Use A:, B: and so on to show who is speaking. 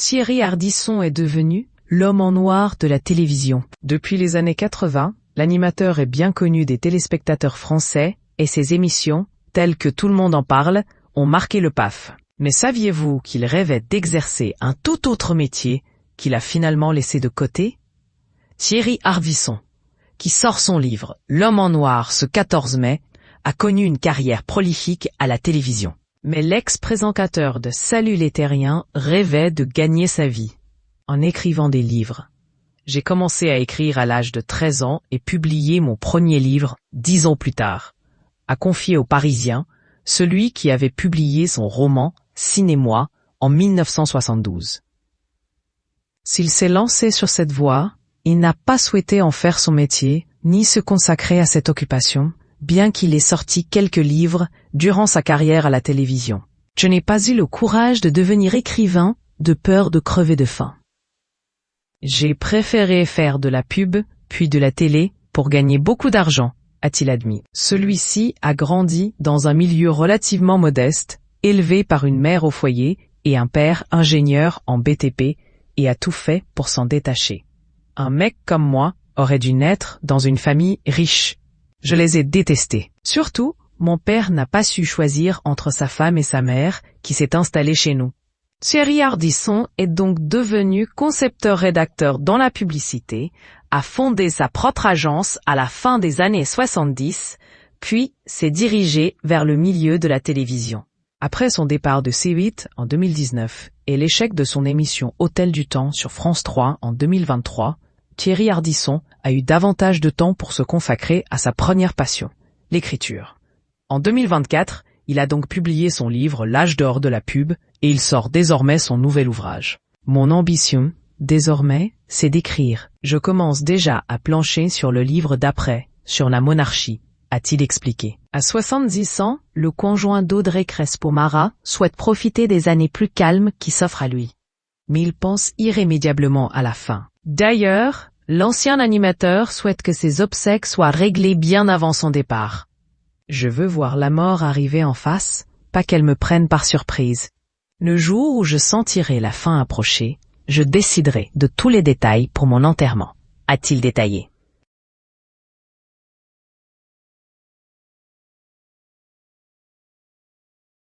A: Thierry Ardisson est devenu l'homme en noir de la télévision. Depuis les années 80, l'animateur est bien connu des téléspectateurs français et ses émissions, telles que Tout le monde en parle, ont marqué le PAF. Mais saviez-vous qu'il rêvait d'exercer un tout autre métier qu'il a finalement laissé de côté? Thierry Ardisson, qui sort son livre L'homme en noir ce 14 mai, a connu une carrière prolifique à la télévision. Mais l'ex-présentateur de Salut les Terriens rêvait de gagner sa vie en écrivant des livres. J'ai commencé à écrire à l'âge de 13 ans et publié mon premier livre 10 ans plus tard, a confié au Parisien celui qui avait publié son roman Ciné-moi en 1972. S'il s'est lancé sur cette voie, il n'a pas souhaité en faire son métier, ni se consacrer à cette occupation, bien qu'il ait sorti quelques livres durant sa carrière à la télévision. Je n'ai pas eu le courage de devenir écrivain de peur de crever de faim. J'ai préféré faire de la pub, puis de la télé, pour gagner beaucoup d'argent, a-t-il admis. Celui-ci a grandi dans un milieu relativement modeste, élevé par une mère au foyer et un père ingénieur en BTP, et a tout fait pour s'en détacher. Un mec comme moi aurait dû naître dans une famille riche. Je les ai détestés. Surtout, mon père n'a pas su choisir entre sa femme et sa mère, qui s'est installée chez nous. Thierry Ardisson est donc devenu concepteur-rédacteur dans la publicité, a fondé sa propre agence à la fin des années 70, puis s'est dirigé vers le milieu de la télévision. Après son départ de C8 en 2019 et l'échec de son émission Hôtel du Temps sur France 3 en 2023, Thierry Ardisson a eu davantage de temps pour se consacrer à sa première passion, l'écriture. En 2024, il a donc publié son livre L'âge d'or de la pub et il sort désormais son nouvel ouvrage. Mon ambition, désormais, c'est d'écrire. Je commence déjà à plancher sur le livre d'après, sur la monarchie, a-t-il expliqué. À 70 ans, le conjoint d'Audrey Crespo-Mara souhaite profiter des années plus calmes qui s'offrent à lui. Mais il pense irrémédiablement à la fin. D'ailleurs, l'ancien animateur souhaite que ses obsèques soient réglées bien avant son départ. Je veux voir la mort arriver en face, pas qu'elle me prenne par surprise. Le jour où je sentirai la fin approcher, je déciderai de tous les détails pour mon enterrement, a-t-il détaillé.